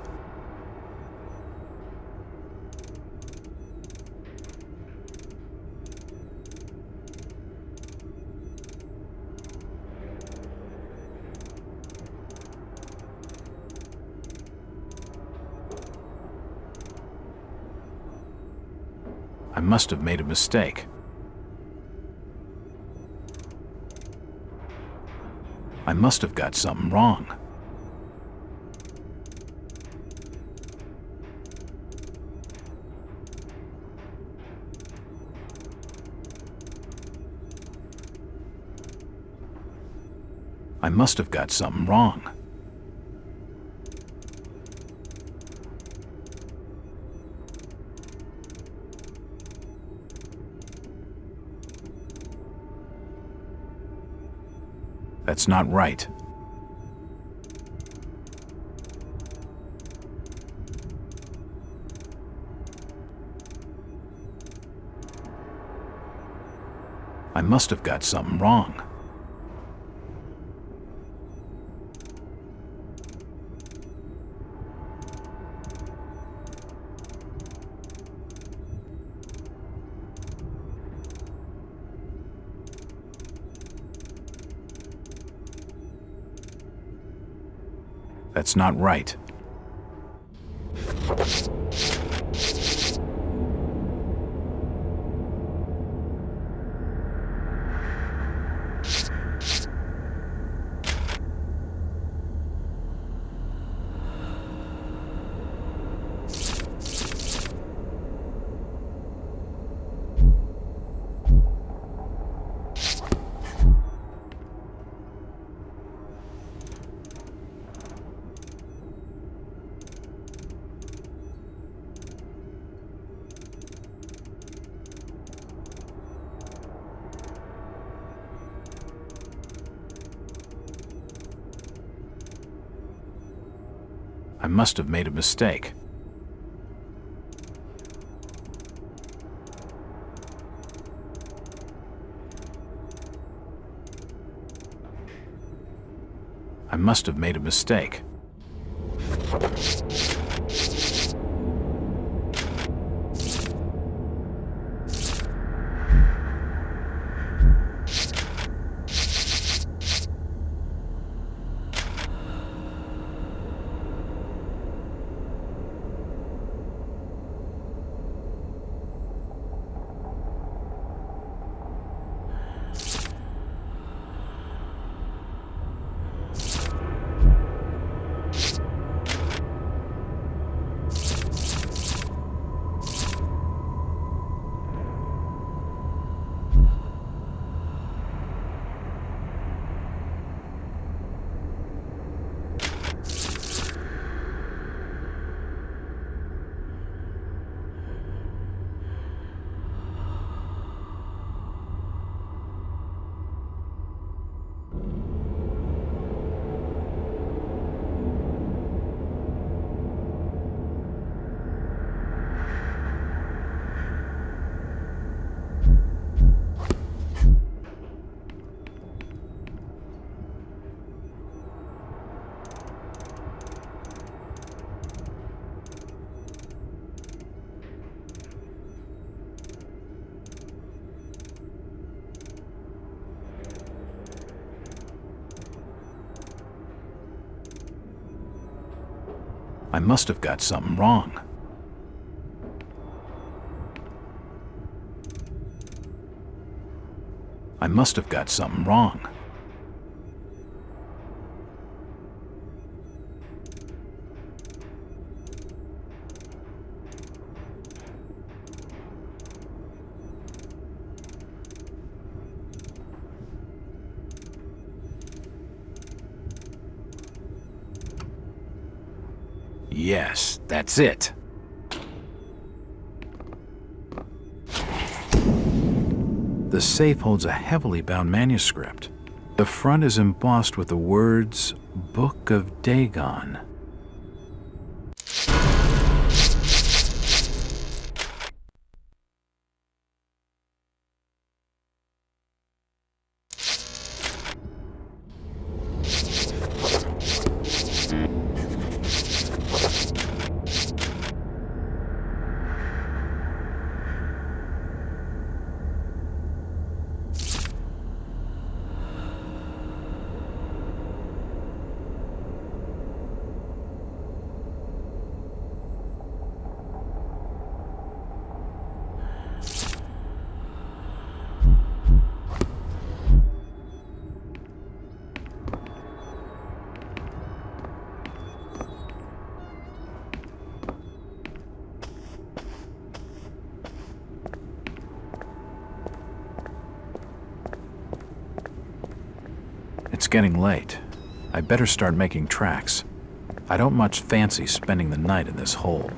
S1: I must have made a mistake. I must have got something wrong. I must have got something wrong. That's not right. I must have got something wrong. That's not right. I must have made a mistake. I must have made a mistake. I must have got something wrong. I must have got something wrong. Yes, that's it. The safe holds a heavily bound manuscript. The front is embossed with the words, Book of Dagon. It's getting late. I better start making tracks. I don't much fancy spending the night in this hole.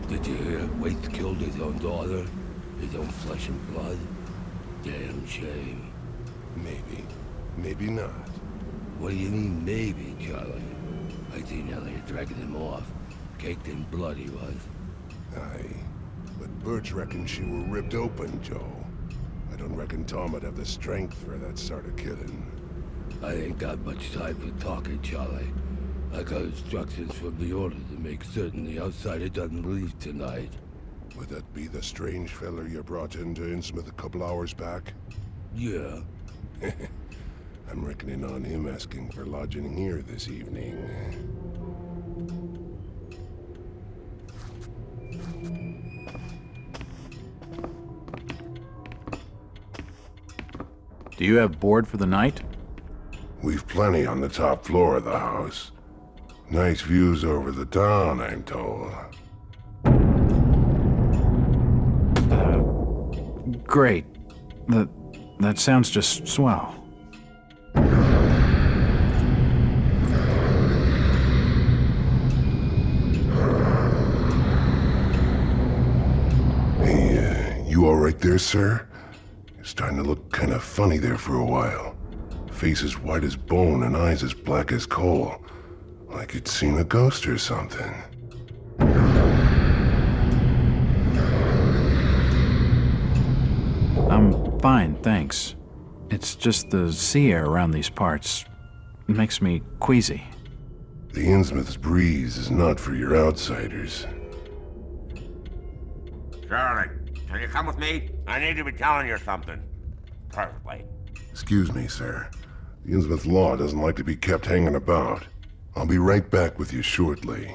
S15: Did you hear Waite killed his own daughter? His own flesh and blood? Damn shame.
S2: Maybe. Maybe not.
S15: What do you mean, maybe, Charlie? I seen Elliot dragging him off. Caked in blood he was.
S2: Aye. But Birch reckons she were ripped open, Joe. I don't reckon Tom would have the strength for that sort of killing.
S15: I ain't got much time for talking, Charlie. I got instructions from the order to make certain the outsider doesn't leave tonight.
S2: Would that be the strange feller you brought into Innsmouth a couple hours back?
S15: Yeah.
S2: I'm reckoning on him asking for lodging here this evening.
S1: Do you have board for the night?
S2: We've plenty on the top floor of the house. Nice views over the town, I'm told.
S1: Great. That sounds just swell.
S2: Hey, you all right there, sir? You're starting to look kind of funny there for a while. Face as white as bone and eyes as black as coal. Like you'd seen a ghost or something.
S1: I'm fine, thanks. It's just the sea air around these parts. It makes me queasy.
S2: The Innsmouth's breeze is not for your outsiders.
S5: Charlie, can you come with me? I need to be telling you something. Personally.
S2: Excuse me, sir. The Innsmouth law doesn't like to be kept hanging about. I'll be right back with you shortly.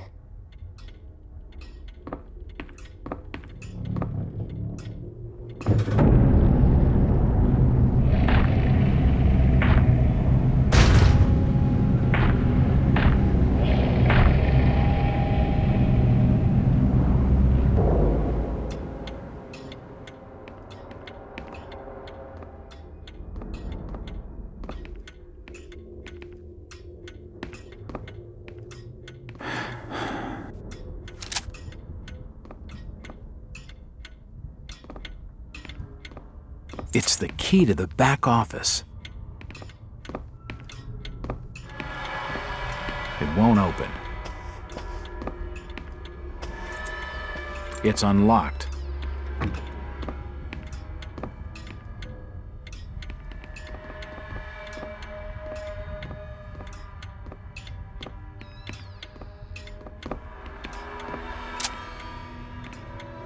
S1: It's the key to the back office. It won't open. It's unlocked.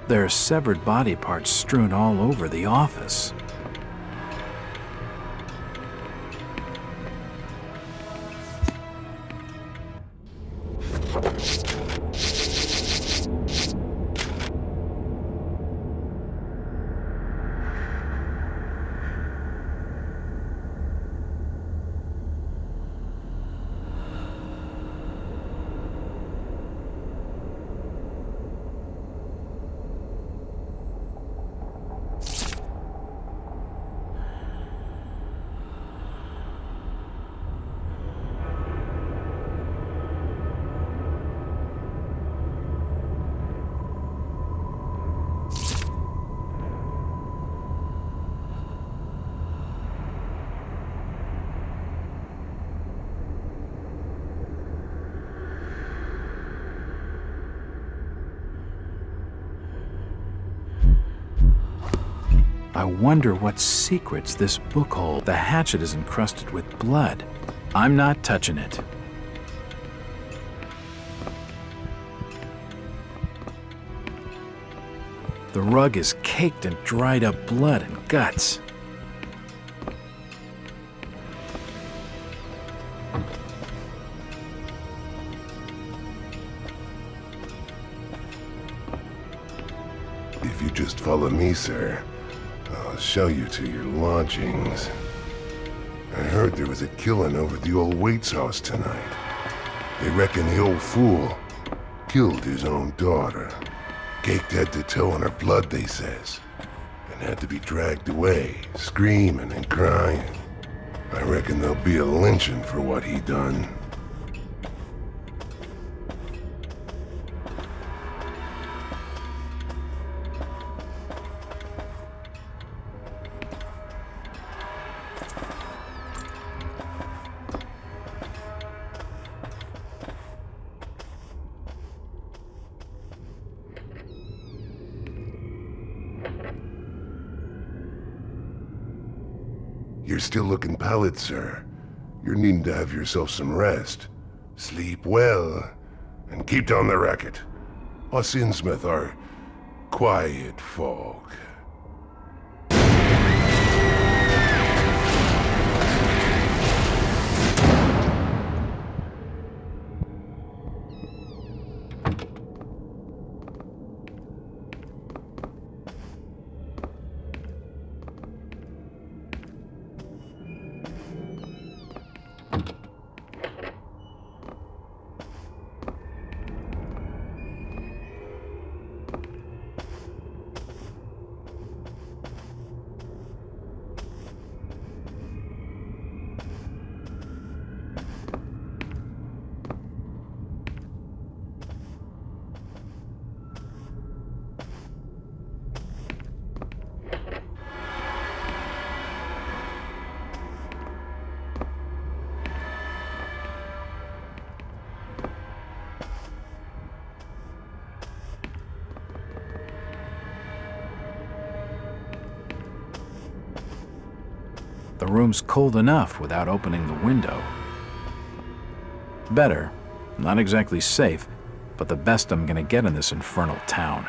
S1: There are severed body parts strewn all over the office. I wonder what secrets this book holds. The hatchet is encrusted with blood. I'm not touching it. The rug is caked in dried up blood and guts.
S2: If you just follow me, sir, I'll show you to your lodgings. I heard there was a killing over at the old Waite's house tonight. They reckon the old fool killed his own daughter. Caked head to toe in her blood, they says, and had to be dragged away, screaming and crying. I reckon there'll be a lynching for what he done. You're still looking pallid, sir. You're needing to have yourself some rest. Sleep well, and keep down the racket. Us Innsmouth are quiet folk.
S1: The room's cold enough without opening the window. Better. Not exactly safe, but the best I'm gonna get in this infernal town.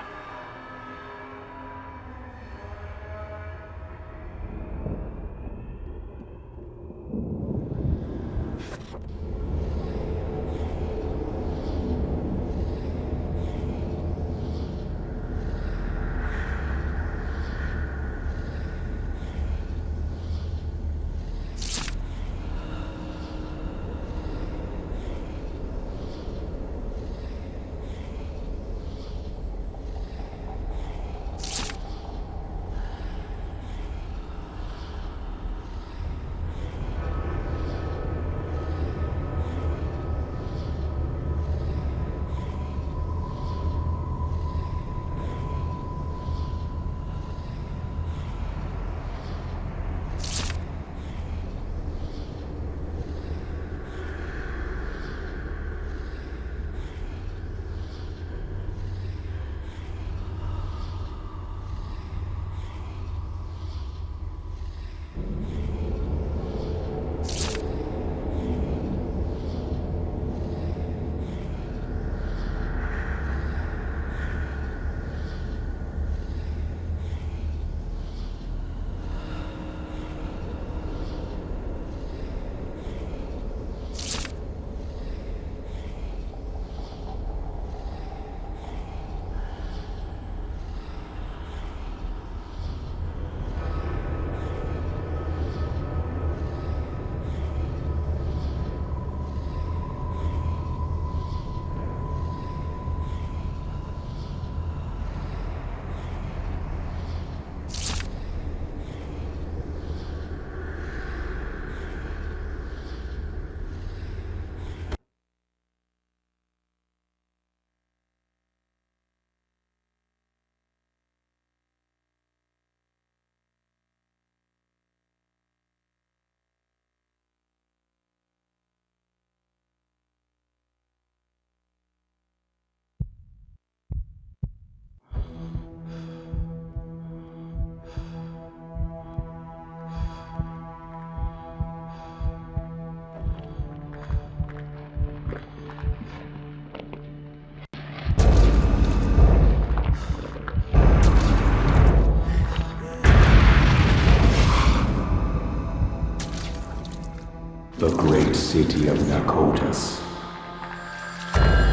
S16: The great city of Nakotas.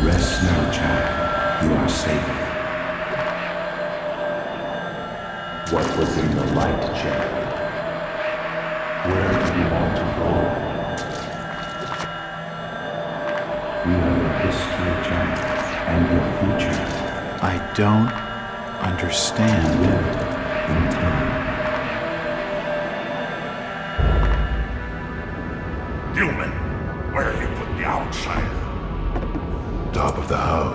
S16: Rest now, Jack. You are safe. What was in the light, Jack? Where do you want to go? We are your history, Jack, and your future.
S1: I don't understand.
S16: You live in time.
S10: Human, where have you put the outsider?
S2: Top of the house.